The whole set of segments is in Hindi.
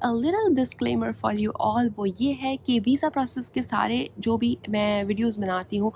A little disclaimer for you all, वो ये है कि वीज़ा प्रोसेस के सारे जो भी मैं वीडियोस बनाती हूँ,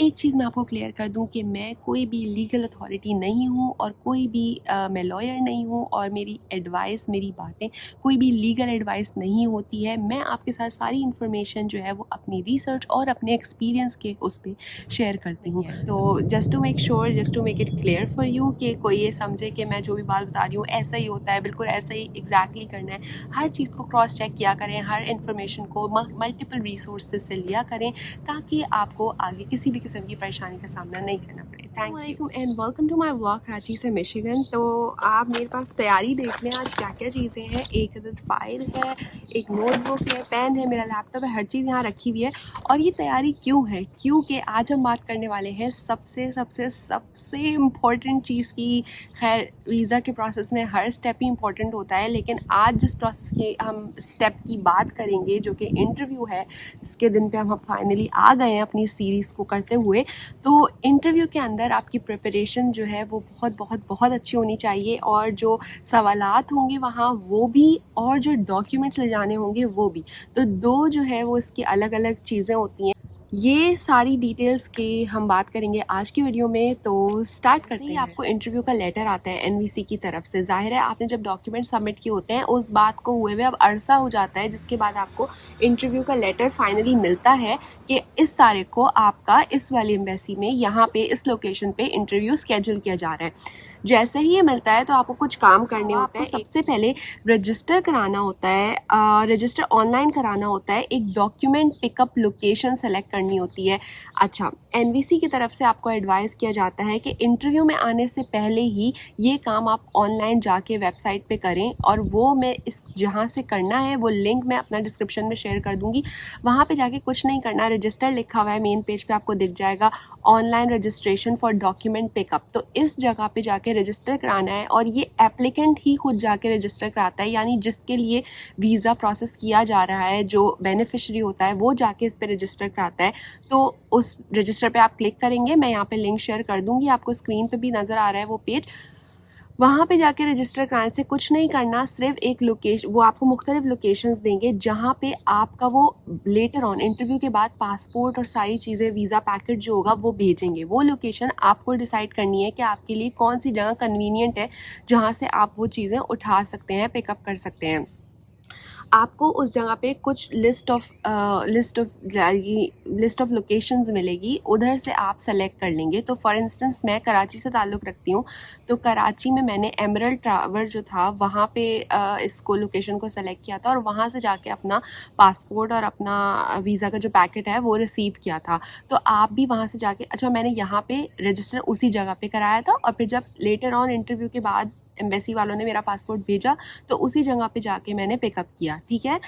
एक चीज़ मैं आपको क्लियर कर दूं कि मैं कोई भी लीगल अथॉरिटी नहीं हूँ और कोई भी मैं लॉयर नहीं हूँ और मेरी एडवाइस, मेरी बातें कोई भी लीगल एडवाइस नहीं होती है। मैं आपके साथ सारी इन्फॉर्मेशन जो है वो अपनी रिसर्च और अपने एक्सपीरियंस के उस पर शेयर करती हूँ। तो just to make sure, just to make it clear for you कि कोई ये समझे कि मैं जो भी बात बता रही हूँ ऐसा ही होता है, बिल्कुल ऐसा ही एग्जैक्टली करना है। हर चीज़ को क्रॉस चेक किया करें, हर इन्फॉर्मेशन को मल्टीपल रिसोर्सेज से लिया करें ताकि आपको आगे किसी भी किस्म की परेशानी का सामना नहीं करना पड़े। Thank you and welcome to my vlog Karachi से मिशिगन। तो आप मेरे पास तैयारी देख लें आज क्या क्या चीज़ें हैं। एक अदद फाइल है, एक नोटबुक है, पेन है, मेरा लैपटॉप है, हर चीज़ यहाँ रखी हुई है। और ये तैयारी क्यों है? क्योंकि आज हम बात करने वाले हैं सबसे सबसे सबसे इम्पॉर्टेंट चीज़ की। खैर वीज़ा के प्रोसेस में हर स्टेप ही इम्पॉर्टेंट होता है, लेकिन आज जिस प्रोसेस की हम स्टेप की बात करेंगे जो कि इंटरव्यू है, जिसके दिन पे हम फाइनली आ गए हैं अपनी सीरीज़ को करते हुए, तो इंटरव्यू के अंदर आपकी प्रिपरेशन जो है वो बहुत बहुत बहुत अच्छी होनी चाहिए। और जो सवालात होंगे वहाँ वो भी, और जो डॉक्यूमेंट्स ले जाने होंगे वो भी। तो दो जो है वो इसकी अलग अलग चीज़ें होती हैं। ये सारी डिटेल्स की हम बात करेंगे आज की वीडियो में। तो स्टार्ट करते हैं। आपको इंटरव्यू का लेटर आता है एनवीसी की तरफ से। जाहिर है आपने जब डॉक्यूमेंट सबमिट किए होते हैं उस बात को हुए हुए अब अरसा हो जाता है, जिसके बाद आपको इंटरव्यू का लेटर फाइनली मिलता है कि इस तारीख को आपका इस वाली एम्बेसी में यहाँ पे इस लोकेशन पे इंटरव्यू स्केड्यूल किया जा रहा है। जैसे ही ये मिलता है तो आपको कुछ काम करने होते हैं। सबसे पहले रजिस्टर कराना होता है, रजिस्टर ऑनलाइन कराना होता है, एक डॉक्यूमेंट पिकअप लोकेशन सेलेक्ट करनी होती है। अच्छा, एनवीसी की तरफ से आपको एडवाइस किया जाता है कि इंटरव्यू में आने से पहले ही ये काम आप ऑनलाइन जाके वेबसाइट पे करें, और वो मैं इस जहाँ से करना है वो लिंक मैं अपना डिस्क्रिप्शन में शेयर कर दूँगी। वहाँ पे जाके कुछ नहीं करना, रजिस्टर लिखा हुआ है मेन पेज पे आपको दिख जाएगा, online registration for document pickup. तो इस जगह पे जाके रजिस्टर कराना है, और ये एप्लीकेंट ही खुद जाके रजिस्टर कराता है, यानी जिसके लिए वीज़ा प्रोसेस किया जा रहा है, जो बेनिफिशरी होता है वो जाके इस पर रजिस्टर कराता है। तो उस रजिस्टर पे आप क्लिक करेंगे, मैं यहाँ पे लिंक शेयर कर दूँगी, आपको स्क्रीन पे भी नज़र आ रहा है वो पेज। वहाँ पे जाके रजिस्टर कराने से कुछ नहीं करना, सिर्फ एक लोकेशन, वो आपको मुख्तलिफ लोकेशंस देंगे जहाँ पे आपका वो लेटर ऑन इंटरव्यू के बाद पासपोर्ट और सारी चीज़ें, वीज़ा पैकेट जो होगा वो भेजेंगे। वो लोकेशन आपको डिसाइड करनी है कि आपके लिए कौन सी जगह कन्वीनियंट है जहाँ से आप वो चीज़ें उठा सकते हैं, पिकअप कर सकते हैं। आपको उस जगह पे कुछ लिस्ट ऑफ लोकेशंस मिलेगी, उधर से आप सेलेक्ट कर लेंगे। तो फॉर इंस्टेंस मैं कराची से ताल्लुक़ रखती हूँ, तो कराची में मैंने एमरल्ड टावर जो था वहाँ पे इसको लोकेशन को सेलेक्ट किया था, और वहाँ से जाके अपना पासपोर्ट और अपना वीज़ा का जो पैकेट है वो रिसीव किया था। तो आप भी वहाँ से जाके, अच्छा मैंने यहाँ पे रजिस्टर उसी जगह पे कराया था, और फिर जब लेटर ऑन इंटरव्यू के बाद एम्बेसी वालों ने मेरा पासपोर्ट भेजा तो उसी जगह पे जाके मैंने पिकअप किया। ठीक है,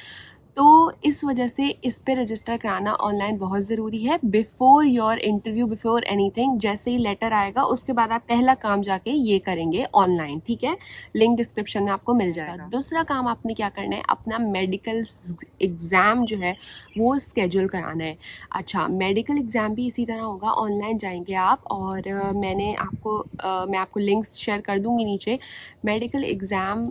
तो इस वजह से इस पे रजिस्टर कराना ऑनलाइन बहुत ज़रूरी है before your interview, before anything. जैसे ही लेटर आएगा उसके बाद आप पहला काम जाके ये करेंगे ऑनलाइन। ठीक है, लिंक डिस्क्रिप्शन में आपको मिल जाएगा। दूसरा काम आपने क्या करना है, अपना मेडिकल एग्ज़ाम जो है वो स्केड्यूल कराना है। अच्छा, मेडिकल एग्ज़ाम भी इसी तरह होगा, ऑनलाइन जाएंगे आप, और मैं आपको लिंक्स शेयर कर दूँगी नीचे। मेडिकल एग्ज़ाम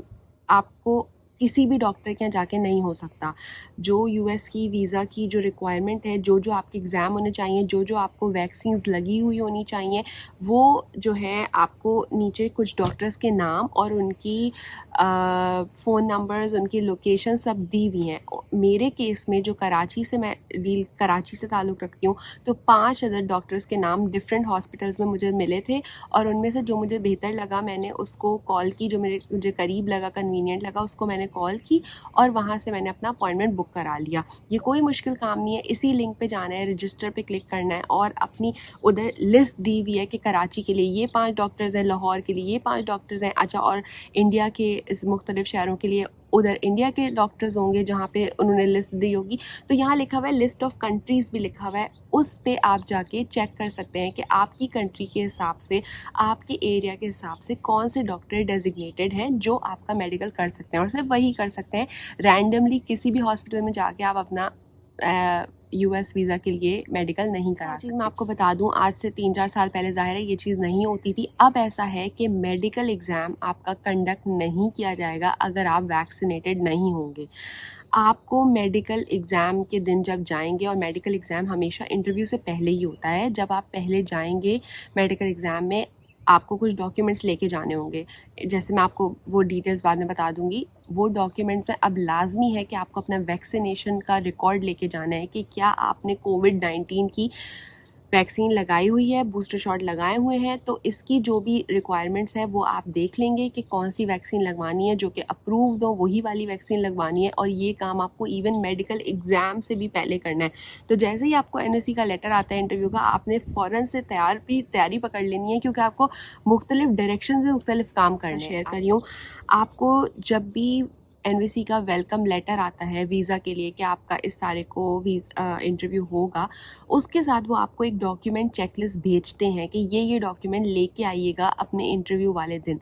आपको किसी भी डॉक्टर के यहाँ जाके नहीं हो सकता। जो यूएस की वीज़ा की जो रिक्वायरमेंट है, जो जो आपके एग्ज़ाम होने चाहिए, जो जो आपको वैक्सीन्स लगी हुई होनी चाहिए, वो जो है आपको नीचे कुछ डॉक्टर्स के नाम और उनकी फ़ोन नंबर्स, उनकी लोकेशन सब दी हुई हैं। मेरे केस में जो कराची से ताल्लुक़ रखती हूँ, तो 5 अदर डॉक्टर्स के नाम डिफरेंट हॉस्पिटल्स में मुझे मिले थे, और उनमें से जो मुझे बेहतर लगा मैंने उसको कॉल की, जो मुझे करीब लगा, कन्वीनियंट लगा, उसको मैंने कॉल की और वहाँ से मैंने अपना अपॉइंटमेंट बुक करा लिया। ये कोई मुश्किल काम नहीं है, इसी लिंक पे जाना है, रजिस्टर पे क्लिक करना है, और अपनी उधर लिस्ट दी हुई है कि कराची के लिए ये 5 डॉक्टर्स हैं, लाहौर के लिए ये 5 डॉक्टर्स हैं। अच्छा, और इंडिया के इस मुख्तलिफ शहरों के लिए उधर इंडिया के डॉक्टर्स होंगे जहाँ पे उन्होंने लिस्ट दी होगी। तो यहाँ लिखा हुआ है, लिस्ट ऑफ कंट्रीज़ भी लिखा हुआ है, उस पे आप जाके चेक कर सकते हैं कि आपकी कंट्री के हिसाब से, आपके एरिया के हिसाब से कौन से डॉक्टर डेजिग्नेटेड हैं जो आपका मेडिकल कर सकते हैं, और सिर्फ वही कर सकते हैं। रैंडमली किसी भी हॉस्पिटल में जाके आप अपना US वीज़ा के लिए मेडिकल नहीं करा सकते। मैं आपको बता दूं, आज से 3-4 साल पहले ज़ाहिर है ये चीज़ नहीं होती थी। अब ऐसा है कि मेडिकल एग्ज़ाम आपका कंडक्ट नहीं किया जाएगा अगर आप वैक्सीनेटेड नहीं होंगे। आपको मेडिकल एग्ज़ाम के दिन जब जाएंगे, और मेडिकल एग्ज़ाम हमेशा इंटरव्यू से पहले ही होता है, जब आप पहले जाएंगे मेडिकल एग्ज़ाम में आपको कुछ डॉक्यूमेंट्स लेके जाने होंगे। जैसे मैं आपको वो डिटेल्स बाद में बता दूंगी। वो डॉक्यूमेंट में अब लाजमी है कि आपको अपना वैक्सीनेशन का रिकॉर्ड लेके जाना है कि क्या आपने कोविड-19 की वैक्सीन लगाई हुई है, बूस्टर शॉट लगाए हुए हैं। तो इसकी जो भी रिक्वायरमेंट्स है वो आप देख लेंगे कि कौन सी वैक्सीन लगवानी है, जो कि अप्रूव्ड हो वही वाली वैक्सीन लगवानी है। और ये काम आपको इवन मेडिकल एग्ज़ाम से भी पहले करना है। तो जैसे ही आपको NOC का लेटर आता है इंटरव्यू का, आपने फ़ौरन से तैयारी पकड़ लेनी है, क्योंकि आपको मुख्तलिफ डायरेक्शन में मुख्तलिफ काम करने शेयर करी हूँ। आपको जब भी NVC का वेलकम लेटर आता है वीज़ा के लिए कि आपका इस तारीख को इंटरव्यू होगा, उसके साथ वो आपको एक डॉक्यूमेंट चेकलिस्ट भेजते हैं कि ये डॉक्यूमेंट लेके आइएगा अपने इंटरव्यू वाले दिन।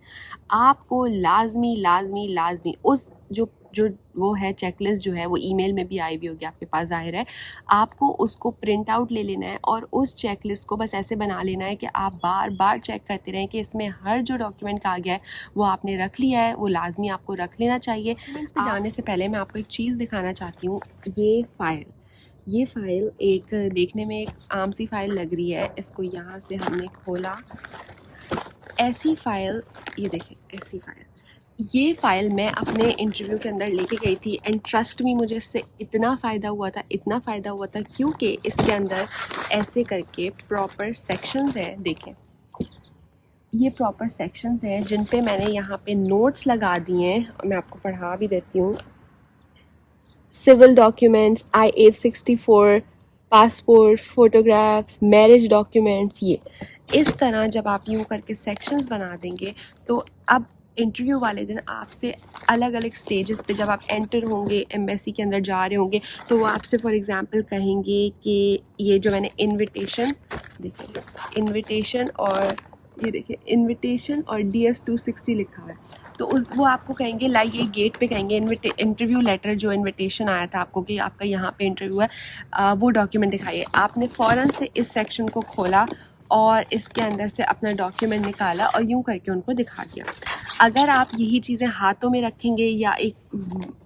आपको लाजमी उस जो वो है चेकलिस्ट जो है वो ईमेल में भी आई हुई होगी आपके पास, ज़ाहिर है। आपको उसको प्रिंट आउट ले लेना है और उस चेकलिस्ट को बस ऐसे बना लेना है कि आप बार बार चेक करते रहें कि इसमें हर जो डॉक्यूमेंट कहा गया है वो आपने रख लिया है। वो लाजमी आपको रख लेना चाहिए। इस पे जाने से पहले मैं आपको एक चीज़ दिखाना चाहती हूँ। ये फ़ाइल एक देखने में एक आम सी फ़ाइल लग रही है। इसको यहाँ से हमने खोला, ऐसी फ़ाइल, ये देखें ऐसी फ़ाइल। ये फ़ाइल मैं अपने इंटरव्यू के अंदर लेके गई थी एंड ट्रस्ट मी, मुझे इससे इतना फ़ायदा हुआ था क्योंकि इसके अंदर ऐसे करके प्रॉपर सेक्शंस हैं। देखें, ये प्रॉपर सेक्शंस हैं जिन पे मैंने यहाँ पे नोट्स लगा दिए हैं। मैं आपको पढ़ा भी देती हूँ। Civil documents, I-864, passport, photographs, marriage documents, ये इस तरह जब आप यूँ करके सेक्शंस बना देंगे तो अब इंटरव्यू वाले दिन आपसे अलग अलग स्टेजेस पे जब आप एंटर होंगे, एम्बेसी के अंदर जा रहे होंगे, तो वो आपसे फॉर एग्ज़ाम्पल कहेंगे कि ये जो मैंने इन्विटेशन, देखिए इन्विटेशन और ये देखिए इन्विटेशन और DS-260 लिखा हुआ है, तो वो आपको कहेंगे लाइए गेट पे कहेंगे इंटरव्यू लेटर जो इन्विटेशन आया था आपको कि आपका यहाँ पे इंटरव्यू है, वो डॉक्यूमेंट दिखाइए। आपने फ़ौरन से इस सेक्शन को खोला और इसके अंदर से अपना डॉक्यूमेंट निकाला और यूँ करके उनको दिखा दिया। अगर आप यही चीज़ें हाथों में रखेंगे या एक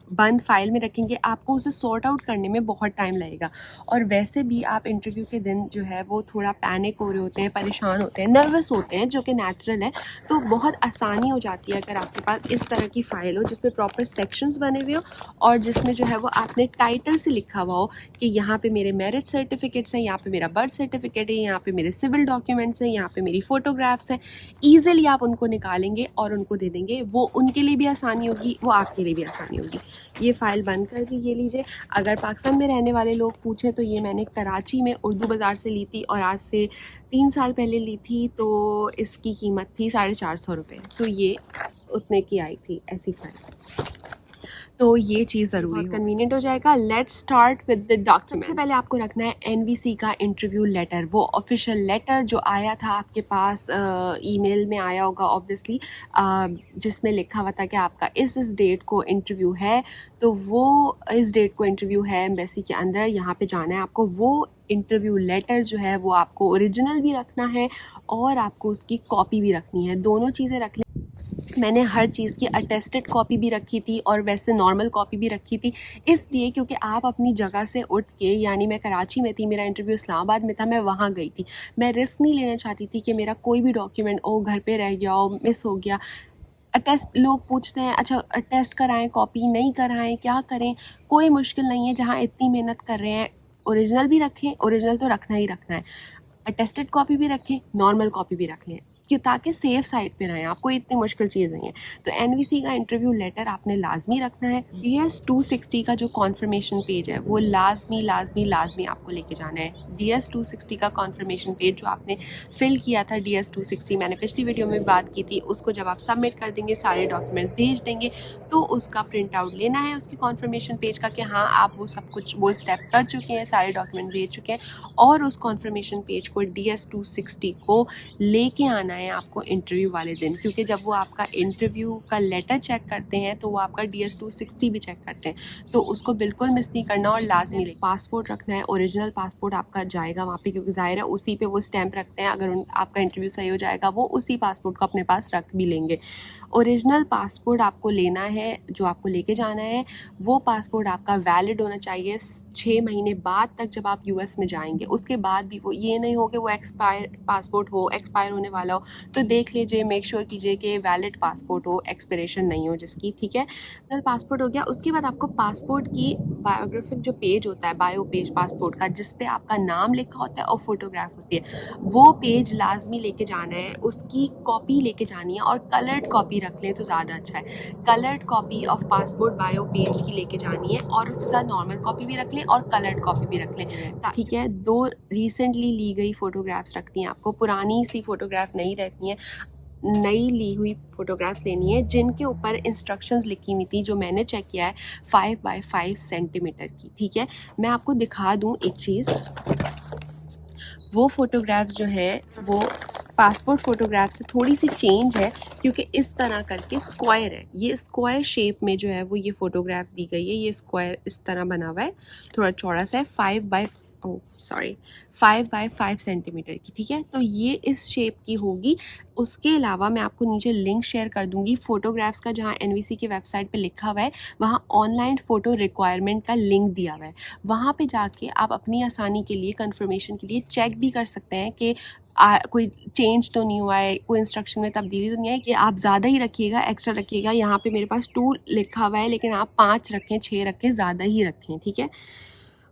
बंद फाइल में रखेंगे, आपको उसे सॉर्ट आउट करने में बहुत टाइम लगेगा। और वैसे भी आप इंटरव्यू के दिन जो है वो थोड़ा पैनिक हो रहे होते हैं, परेशान होते हैं, नर्वस होते हैं, जो कि नेचुरल है। तो बहुत आसानी हो जाती है अगर आपके पास इस तरह की फ़ाइल हो जिसमें प्रॉपर सेक्शंस बने हुए हो और जिसमें जो है वो आपने टाइटल से लिखा हुआ हो कि यहाँ पे मेरे मैरिज सर्टिफिकेट्स हैं, यहाँ पे मेरा बर्थ सर्टिफिकेट है, यहाँ पे मेरे सिविल डॉक्यूमेंट्स हैं, यहाँ पे मेरी फ़ोटोग्राफ्स हैं। ईज़िली आप उनको निकालेंगे और उनको दे देंगे। वो उनके लिए भी आसानी होगी, वो आपके लिए भी आसानी होगी। ये फ़ाइल बंद कर दी, ये लीजिए। अगर पाकिस्तान में रहने वाले लोग पूछें तो ये मैंने कराची में उर्दू बाज़ार से ली थी और आज से 3 साल पहले ली थी, तो इसकी कीमत थी 450 रुपये। तो ये उतने की आई थी ऐसी फ़ाइल। तो ये चीज़ ज़रूरी है, कन्वीनियंट हो जाएगा। Let's start with the document. सबसे पहले आपको रखना है NVC का इंटरव्यू लेटर, वो ऑफिशियल लेटर जो आया था आपके पास, ईमेल में आया होगा ऑब्वियसली, जिसमें लिखा हुआ था कि आपका इस डेट को इंटरव्यू है। तो वो इस डेट को इंटरव्यू है एम्बेसी के अंदर, यहाँ पे जाना है आपको। वो इंटरव्यू लेटर जो है वो आपको ओरिजिनल भी रखना है और आपको उसकी कॉपी भी रखनी है, दोनों चीज़ें रख लें। मैंने हर चीज़ की अटेस्टेड कॉपी भी रखी थी और वैसे नॉर्मल कॉपी भी रखी थी, इसलिए क्योंकि आप अपनी जगह से उठ के, यानी मैं कराची में थी, मेरा इंटरव्यू इस्लामाबाद में था, मैं वहाँ गई थी, मैं रिस्क नहीं लेना चाहती थी कि मेरा कोई भी डॉक्यूमेंट घर पे रह गया हो, मिस हो गया। अटेस्ट लोग पूछते हैं, अच्छा टेस्ट कराएं, कॉपी नहीं कराएं, क्या करें? कोई मुश्किल नहीं है, जहाँ इतनी मेहनत कर रहे हैं ओरिजिनल भी रखें, ओरिजिनल तो रखना ही रखना है, अटेस्टेड कॉपी भी रखें, नॉर्मल कॉपी भी रख लें, क्यों, ताकि सेफ साइड पे रहें, आपको इतनी मुश्किल चीज़ नहीं है। तो NVC का इंटरव्यू लेटर आपने लाजमी रखना है। DS-260 का जो कॉन्फर्मेशन पेज है वो लाजमी आपको लेके जाना है। DS-260 का कॉन्फर्मेशन पेज जो आपने फिल किया था, DS-260 मैंने पिछली वीडियो में बात की थी, उसको जब आप सबमिट कर देंगे, सारे डॉक्यूमेंट भेज देंगे, तो उसका प्रिंट आउट लेना है उसके कॉन्फर्मेशन पेज का कि हाँ आप वो सब कुछ वो स्टेप कर चुके हैं, सारे डॉक्यूमेंट भेज चुके हैं, और उस कॉन्फर्मेशन पेज को DS-260 को लेके आना है आपको इंटरव्यू वाले दिन, क्योंकि जब वो आपका इंटरव्यू का लेटर चेक करते हैं तो वो आपका DS-260 भी चेक करते हैं, तो उसको बिल्कुल मिस नहीं करना और लाजमी पासपोर्ट रखना है। ओरिजिनल पासपोर्ट आपका जाएगा वहाँ पे, क्योंकि ज़ाहिर है उसी पे वो स्टैंप रखते हैं। अगर आपका इंटरव्यू सही हो जाएगा वो उसी पासपोर्ट को अपने पास रख भी लेंगे। ओरिजिनल पासपोर्ट आपको लेना है, जो आपको लेके जाना है वो पासपोर्ट आपका वैलिड होना चाहिए 6 महीने बाद तक जब आप US में जाएंगे। उसके बाद भी वो ये नहीं हो कि वो पासपोर्ट हो, एक्सपायर होने वाला हो, तो देख लीजिए, मेक श्योर कीजिए कि वैलिड पासपोर्ट हो, एक्सपिरेशन नहीं हो जिसकी, ठीक है। कल पासपोर्ट हो गया, उसके बाद आपको पासपोर्ट की बायोग्राफिक जो पेज होता है, बायो पेज पासपोर्ट का, जिस पे आपका नाम लिखा होता है और फोटोग्राफ होती है, वो पेज लाजमी लेके जाना है। उसकी कॉपी लेके जानी है और कलर्ड कॉपी रख लें तो ज़्यादा अच्छा है। Coloured copy of passport bio page की लेके जानी है और उसके साथ नॉर्मल कॉपी भी रख लें और कलर्ड कॉपी भी रख लें, ठीक है। 2 रिसेंटली ली गई फ़ोटोग्राफ्स रखनी है आपको, पुरानी सी फ़ोटोग्राफ नहीं रखनी है, नई ली हुई फ़ोटोग्राफ्स लेनी है जिनके ऊपर इंस्ट्रक्शंस लिखी हुई थी, जो मैंने चेक किया है 5 बाय 5 सेंटीमीटर की, ठीक है। मैं आपको दिखा दूँ एक चीज़, वो फ़ोटोग्राफ्स जो है वो पासपोर्ट फ़ोटोग्राफ से थोड़ी सी चेंज है, क्योंकि इस तरह करके स्क्वायर है, ये स्क्वायर शेप में जो है वो ये फ़ोटोग्राफ दी गई है। ये स्क्वायर इस तरह बना हुआ है, थोड़ा चौड़ा सा है, 5 बाय 5 सेंटीमीटर की, ठीक है। तो ये इस शेप की होगी। उसके अलावा मैं आपको नीचे लिंक शेयर कर दूंगी फ़ोटोग्राफ्स का, जहाँ NVC की वेबसाइट पे लिखा हुआ है, वहाँ ऑनलाइन फ़ोटो रिक्वायरमेंट का लिंक दिया हुआ है। वहाँ पे जाके आप अपनी आसानी के लिए, कंफर्मेशन के लिए चेक भी कर सकते हैं कि कोई चेंज तो नहीं हुआ है, कोई इंस्ट्रक्शन में तब्दीली तो नहीं है, कि आप ज़्यादा ही रखिएगा, एक्स्ट्रा रखिएगा। यहाँ पे मेरे पास 2 लिखा हुआ है, लेकिन आप 5 रखें, 6 रखें, ज़्यादा ही रखें, ठीक है।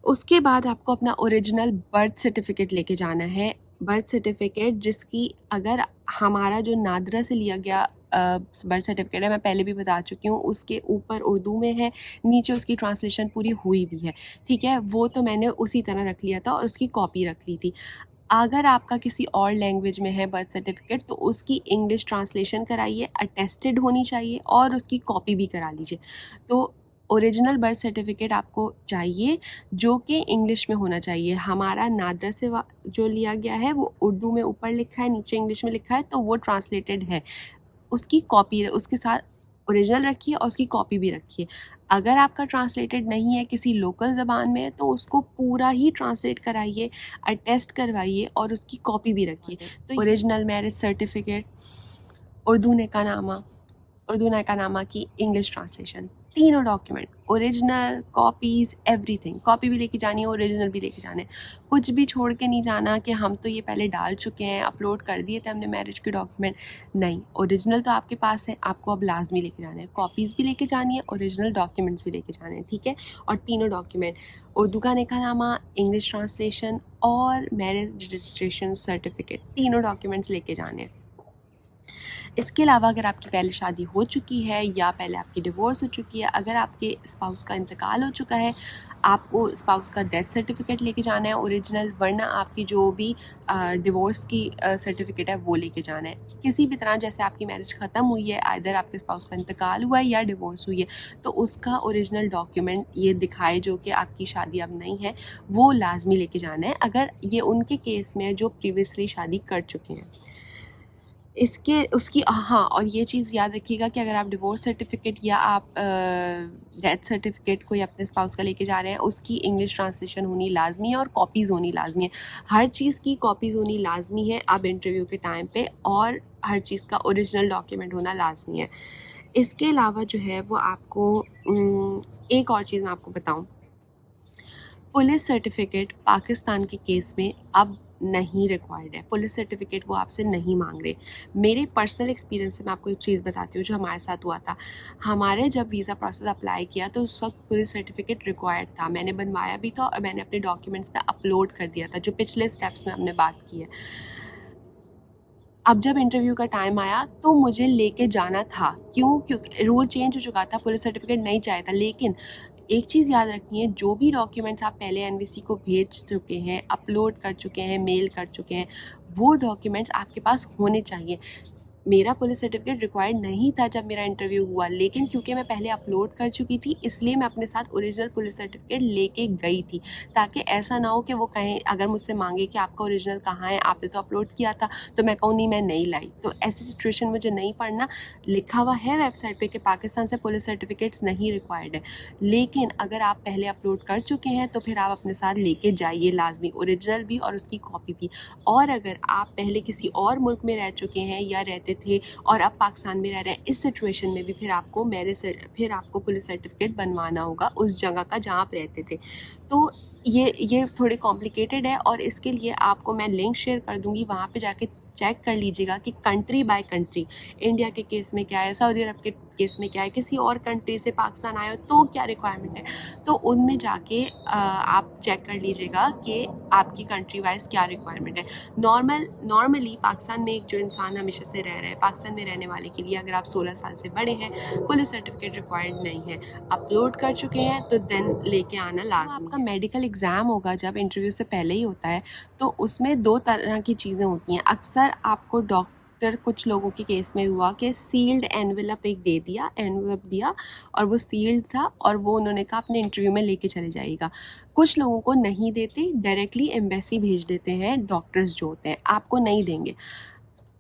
उसके बाद आपको अपना ओरिजिनल बर्थ सर्टिफिकेट लेके जाना है। बर्थ सर्टिफिकेट जिसकी, अगर हमारा जो नादरा से लिया गया बर्थ सर्टिफिकेट है, मैं पहले भी बता चुकी हूँ, उसके ऊपर उर्दू में है, नीचे उसकी ट्रांसलेशन पूरी हुई भी है, ठीक है। वो तो मैंने उसी तरह रख लिया था और उसकी कॉपी रख ली थी। अगर आपका किसी और लैंग्वेज में है बर्थ सर्टिफिकेट, तो उसकी इंग्लिश ट्रांसलेशन कराइए, अटेस्टेड होनी चाहिए, और उसकी कॉपी भी करा लीजिए। तो ओरिजिनल बर्थ सर्टिफिकेट आपको चाहिए जो कि इंग्लिश में होना चाहिए। हमारा नादरा से जो लिया गया है वो उर्दू में ऊपर लिखा है, नीचे इंग्लिश में लिखा है, तो वो ट्रांसलेटेड है। उसकी कॉपी उसके साथ ओरिजिनल रखिए और उसकी कॉपी भी रखिए। अगर आपका ट्रांसलेटेड नहीं है, किसी लोकल ज़बान में है, तो उसको पूरा ही ट्रांसलेट कराइए, अटेस्ट करवाइए और उसकी कॉपी भी रखिए। तो ओरिजिनल मैरिज सर्टिफिकेट, उर्दू नेकानामा की इंग्लिश ट्रांसलेशन, तीनों document, original, copies, everything. Copy भी लेके जानी है, ओरिजिनल भी लेके जाना है, कुछ भी छोड़ के नहीं जाना कि हम तो ये पहले डाल चुके हैं, अपलोड कर दिए थे हमने मैरिज के डॉक्यूमेंट। नहीं, ओरिजिनल तो आपके पास है, आपको अब लाजमी लेके जाना है, कॉपीज़ भी लेके जानी है, ओरिजिनल डॉक्यूमेंट्स भी लेके जाने हैं, ठीक है। और तीनों डॉक्यूमेंट, उर्दू का निकाहनामा, इंग्लिश ट्रांसलेशन और मैरिज रजिस्ट्रेशन सर्टिफिकेट, तीनों डॉक्यूमेंट्स लेके जाने हैं। इसके अलावा अगर आपकी पहले शादी हो चुकी है या पहले आपकी डिवोर्स हो चुकी है, अगर आपके स्पाउस का इंतकाल हो चुका है, आपको स्पाउस का डेथ सर्टिफिकेट लेके जाना है ओरिजिनल, वरना आपकी जो भी डिवोर्स की सर्टिफिकेट है वो लेके जाना है। किसी भी तरह जैसे आपकी मैरिज ख़त्म हुई है, आइदर आपके स्पाउस का इंतकाल हुआ है या डिवोर्स हुई है, तो उसका ओरिजिनल डॉक्यूमेंट ये दिखाए जो कि आपकी शादी अब नहीं है, वो लाजमी लेके जाना है, अगर ये उनके केस में है जो प्रीवियसली शादी कर चुके हैं। इसके उसकी हाँ, और ये चीज़ याद रखिएगा कि अगर आप डिवोर्स सर्टिफिकेट या आप डेथ सर्टिफिकेट कोई अपने स्पाउस का लेके जा रहे हैं, उसकी इंग्लिश ट्रांसलेशन होनी लाजमी है और कॉपीज़ होनी लाजमी है। हर चीज़ की कॉपीज़ होनी लाजमी है अब इंटरव्यू के टाइम पे, और हर चीज़ का ओरिजिनल डॉक्यूमेंट होना लाजमी है। इसके अलावा जो है वो आपको एक और चीज़ मैं आपको बताऊँ, पुलिस सर्टिफिकेट पाकिस्तान के केस में अब नहीं रिक्वायर्ड है। पुलिस सर्टिफिकेट वो आपसे नहीं मांग रहे। मेरे पर्सनल एक्सपीरियंस से मैं आपको एक चीज़ बताती हूँ जो हमारे साथ हुआ था। हमारे जब वीज़ा प्रोसेस अप्लाई किया तो उस वक्त पुलिस सर्टिफिकेट रिक्वायर्ड था, मैंने बनवाया भी था और मैंने अपने डॉक्यूमेंट्स पे अपलोड कर दिया था, जो पिछले स्टेप्स में हमने बात की है। अब जब इंटरव्यू का टाइम आया तो मुझे लेके जाना था, क्यों? क्योंकि रूल चेंज हो चुका था, पुलिस सर्टिफिकेट नहीं चाहिए था। लेकिन एक चीज़ याद रखनी है, जो भी डॉक्यूमेंट्स आप पहले NVC को भेज चुके हैं, अपलोड कर चुके हैं, मेल कर चुके हैं, वो डॉक्यूमेंट्स आपके पास होने चाहिए। मेरा पुलिस सर्टिफिकेट रिक्वायर्ड नहीं था जब मेरा इंटरव्यू हुआ, लेकिन क्योंकि मैं पहले अपलोड कर चुकी थी इसलिए मैं अपने साथ ओरिजिनल पुलिस सर्टिफिकेट लेके गई थी, ताकि ऐसा ना हो कि वो कहें, अगर मुझसे मांगे कि आपका ओरिजिनल कहाँ है, आपने तो अपलोड किया था, तो मैं कहूँ नहीं मैं नहीं लाई। तो ऐसी सिचुएशन मुझे नहीं पड़ना। लिखा हुआ है वेबसाइट पे कि पाकिस्तान से पुलिस सर्टिफिकेट्स नहीं रिक्वायर्ड है, लेकिन अगर आप पहले अपलोड कर चुके हैं तो फिर आप अपने साथ लेके जाइए लाजमी, ओरिजिनल भी और उसकी कॉपी भी। और अगर आप पहले किसी और मुल्क में रह चुके हैं या रहते थे और अब पाकिस्तान में रह रहे हैं, इस सिचुएशन में भी फिर आपको पुलिस सर्टिफिकेट बनवाना होगा उस जगह का जहाँ आप रहते थे। तो ये थोड़े कॉम्प्लिकेटेड है, और इसके लिए आपको मैं लिंक शेयर कर दूँगी, वहाँ पे जाके चेक कर लीजिएगा कि कंट्री बाय कंट्री, इंडिया के केस में क्या है, सऊदी अरब के केस में क्या है, किसी और कंट्री से पाकिस्तान आए हो तो क्या रिक्वायरमेंट है। तो उनमें जाके आप चेक कर लीजिएगा कि आपकी कंट्री वाइज क्या रिक्वायरमेंट है। नॉर्मली पाकिस्तान में एक जो इंसान हमेशा से रह रहा है, पाकिस्तान में रहने वाले के लिए अगर आप 16 साल से बड़े हैं, पुलिस सर्टिफिकेट रिक्वायर्ड नहीं है। अपलोड कर चुके हैं तो देन लेके आना लाजमी। आपका मेडिकल एग्ज़ाम होगा जब इंटरव्यू से पहले ही होता है, तो उसमें 2 तरह की चीज़ें होती हैं। अक्सर आपको डॉक्टर, कुछ लोगों के केस में हुआ कि सील्ड एनवेलप एनवेलप दिया और वो सील्ड था और वो उन्होंने कहा अपने इंटरव्यू में लेके चले जाइएगा। कुछ लोगों को नहीं देते, डायरेक्टली एम्बेसी भेज देते हैं, डॉक्टर्स जो होते हैं आपको नहीं देंगे।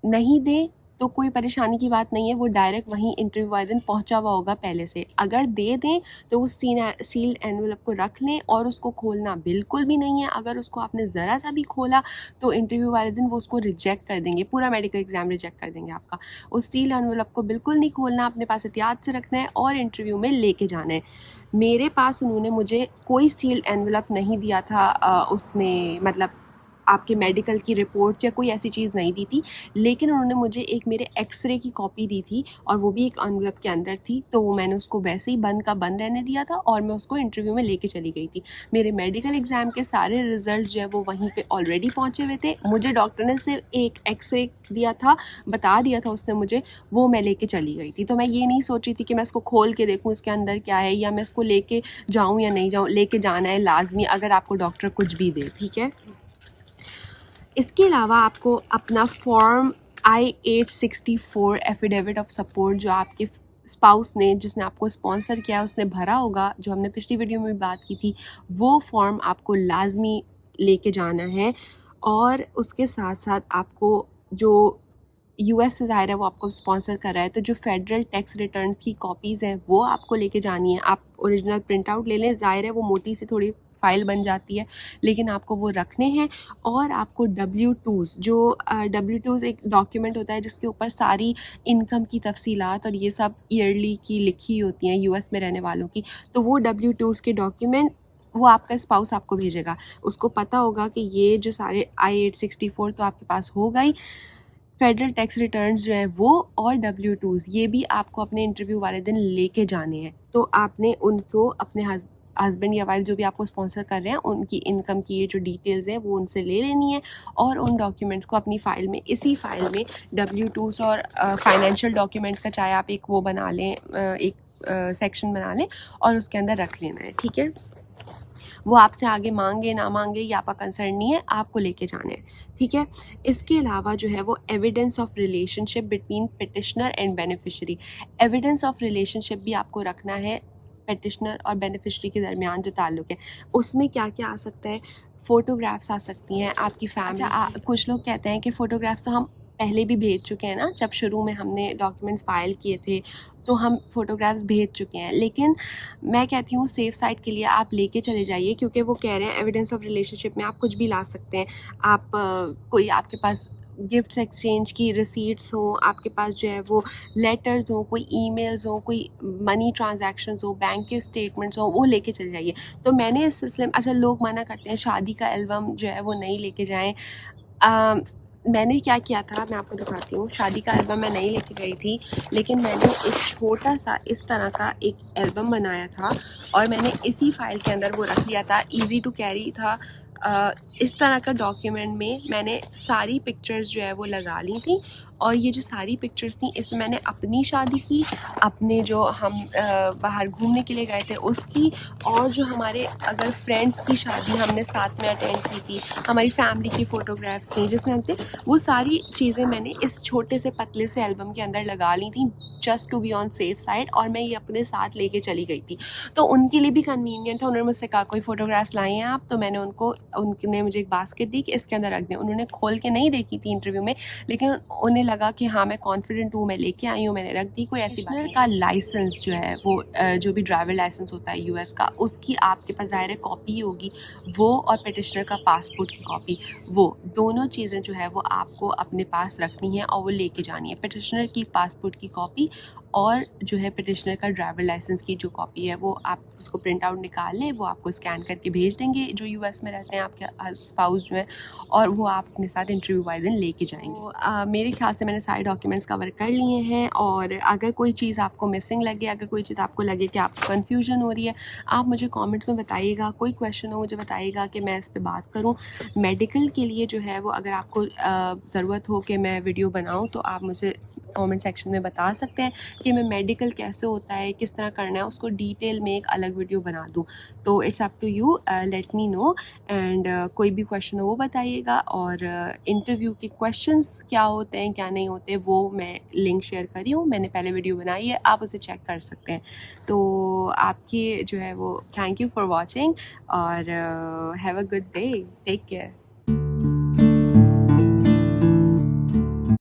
नहीं दें तो कोई परेशानी की बात नहीं है, वो डायरेक्ट वहीं इंटरव्यू वाले दिन पहुंचा हुआ होगा पहले से। अगर दे दें तो वो सील्ड एनवेलप को रख लें और उसको खोलना बिल्कुल भी नहीं है। अगर उसको आपने ज़रा सा भी खोला तो इंटरव्यू वाले दिन वो उसको रिजेक्ट कर देंगे, पूरा मेडिकल एग्ज़ाम रिजेक्ट कर देंगे आपका। उस सील्ड एनवेलप को बिल्कुल नहीं खोलना, अपने पास एहतियात से रखना है और इंटरव्यू में लेके जाना है। मेरे पास उन्होंने मुझे कोई सील्ड एनवेलप नहीं दिया था, उसमें मतलब आपके मेडिकल की रिपोर्ट या कोई ऐसी चीज़ नहीं दी थी, लेकिन उन्होंने मुझे एक मेरे एक्सरे की कॉपी दी थी और वो भी एक एनवेलप के अंदर थी। तो मैंने उसको वैसे ही बंद का बंद रहने दिया था और मैं उसको इंटरव्यू में लेके चली गई थी। मेरे मेडिकल एग्ज़ाम के सारे रिज़ल्ट जो है वो वहीं पे ऑलरेडी पहुँचे हुए थे। मुझे डॉक्टर ने सिर्फ एक एक्सरे दिया था, बता दिया था उसने मुझे, वो मैं लेके चली गई थी। तो मैं ये नहीं सोची थी कि मैं इसको खोल के देखूँ इसके अंदर क्या है, या मैं इसको लेके जाऊँ या नहीं जाऊँ। लेके जाना है लाजमी, अगर आपको डॉक्टर कुछ भी दे, ठीक है। इसके अलावा आपको अपना form I-864 affidavit of support जो आपके स्पाउस ने, जिसने आपको स्पॉन्सर किया उसने भरा होगा, जो हमने पिछली वीडियो में बात की थी, वो फॉर्म आपको लाजमी लेके जाना है। और उसके साथ साथ आपको जो US से ज़ाहिर है वो आपको स्पॉन्सर कर रहा है, तो जो फेडरल टैक्स रिटर्न की कॉपीज़ हैं वो आपको लेके जानी है। आप ओरिजिनल प्रिंट आउट ले लें, ज़ाहिर है वो मोटी सी थोड़ी फ़ाइल बन जाती है, लेकिन आपको वो रखने हैं। और आपको W2s, जो W2s एक डॉक्यूमेंट होता है जिसके ऊपर सारी इनकम की तफसीलात और ये सब ईयरली की लिखी होती हैं US में रहने वालों की, तो वो W2s के डॉक्यूमेंट वो आपका स्पाउस आपको भेजेगा। उसको पता होगा कि ये जो सारे I-864 तो आपके पास हो गई, फेडरल टैक्स रिटर्न्स जो है वो, और W2s ये भी आपको अपने इंटरव्यू वाले दिन लेके जाने हैं। तो आपने उनको अपने हस्बैंड या वाइफ जो भी आपको स्पॉन्सर कर रहे हैं उनकी इनकम की ये जो डिटेल्स हैं वो उनसे ले लेनी है, और उन डॉक्यूमेंट्स को अपनी फ़ाइल में, इसी फाइल में W2s और फाइनेंशियल डॉक्यूमेंट्स का चाहे आप एक वो बना लें, एक सेक्शन बना लें और उसके अंदर रख लेना है, ठीक है। वो आपसे आगे मांगे ना मांगे ये आपका कंसर्न नहीं है, आपको लेके जाना है, ठीक है। इसके अलावा जो है वो evidence of relationship between petitioner and beneficiary, evidence of relationship भी आपको रखना है पिटिशनर और बेनिफिशरी के दरमियान जो ताल्लुक़ है। उसमें क्या क्या आ सकता है, फ़ोटोग्राफ्स आ सकती हैं आपकी फैमिली। कुछ लोग कहते हैं कि फ़ोटोग्राफ्स तो हम पहले भी भेज चुके हैं ना, जब शुरू में हमने डॉक्यूमेंट्स फ़ाइल किए थे तो हम फ़ोटोग्राफ्स भेज चुके हैं, लेकिन मैं कहती हूँ सेफ़ साइड के लिए आप लेके चले जाइए, क्योंकि वो कह रहे हैं एविडेंस ऑफ रिलेशनशिप में आप कुछ भी ला सकते हैं। आप कोई आपके पास गिफ्ट्स एक्सचेंज की रिसीट्स हों, आपके पास जो है वो लेटर्स हों, कोई ईमेल्स हों, कोई मनी ट्रांजैक्शंस हो, बैंक के स्टेटमेंट्स हों, वो लेके चले जाइए। तो मैंने इस सिलसिले में, अच्छा लोग मना करते हैं शादी का एल्बम जो है वो नहीं लेके जाएँ, मैंने क्या किया था मैं आपको दिखाती हूँ। शादी का एल्बम मैं नहीं लेके गई थी, लेकिन मैंने एक छोटा सा इस तरह का एक एल्बम बनाया था और मैंने इसी फाइल के अंदर वो रख लिया था, ईज़ी टू कैरी था। इस तरह का डॉक्यूमेंट में मैंने सारी पिक्चर्स जो है वो लगा ली थी और ये जो सारी पिक्चर्स थी इसमें मैंने अपनी शादी की, अपने जो हम बाहर घूमने के लिए गए थे उसकी, और जो हमारे अगर फ्रेंड्स की शादी हमने साथ में अटेंड की थी, हमारी फैमिली की फ़ोटोग्राफ्स थी जिसमें हमसे, वो सारी चीज़ें मैंने इस छोटे से पतले से एल्बम के अंदर लगा ली थी just to be on safe side, और मैं ये अपने साथ लेके चली गई थी। तो उनके लिए भी कन्वीनियंट था। उन्होंने मुझसे कहा कोई फ़ोटोग्राफ्स लाए हैं आप, तो मैंने उन्होंने मुझे एक बास्केट दी कि इसके अंदर रख दें। उन्होंने खोल के नहीं देखी थी इंटरव्यू में, लेकिन उन्हें लगा कि हाँ मैं कॉन्फिडेंट हूँ, मैं लेके आई हूँ, मैंने रख दी, कोई ऐसी बात नहीं। का लाइसेंस जो है वो जो भी ड्राइवर लाइसेंस होता है यूएस का, उसकी आपके पास ज़ाहिर है कॉपी ही होगी, वो और पिटिशनर का पासपोर्ट की कॉपी, वो दोनों चीज़ें जो है वो आपको अपने पास रखनी है और वो लेके जानी है। पिटिशनर की पासपोर्ट की कॉपी और जो है पिटिशनर का ड्राइवर लाइसेंस की जो कॉपी है वो आप उसको प्रिंट आउट निकाल लें, वो आपको स्कैन करके भेज देंगे जो यूएस में रहते हैं आपके स्पाउस जो है, और वो आप अपने साथ इंटरव्यू वाले दिन लेके जाएंगे। तो मेरे ख्याल से मैंने सारे डॉक्यूमेंट्स कवर कर लिए हैं, और अगर कोई चीज़ आपको मिसिंग लगे, अगर कोई चीज़ आपको लगे कि आपको कन्फ्यूजन हो रही है, आप मुझे कमेंट्स में बताइएगा। कोई क्वेश्चन हो मुझे बताइएगा कि मैं इस पर बात करूँ। मेडिकल के लिए जो है वो अगर आपको ज़रूरत हो कि मैं वीडियो बनाऊँ तो आप मुझे कमेंट सेक्शन में बता सकते हैं कि मैं मेडिकल कैसे होता है, किस तरह करना है, उसको डिटेल में एक अलग वीडियो बना दूँ। तो it's up to you, let me know. And कोई भी क्वेश्चन हो वो बताइएगा, और इंटरव्यू के क्वेश्चंस क्या होते हैं क्या नहीं होते वो मैं लिंक शेयर करी हूँ, मैंने पहले वीडियो बनाई है, आप उसे चेक कर सकते हैं। तो आपकी जो है वो थैंक यू फॉर वॉचिंग, और have a good day, take care.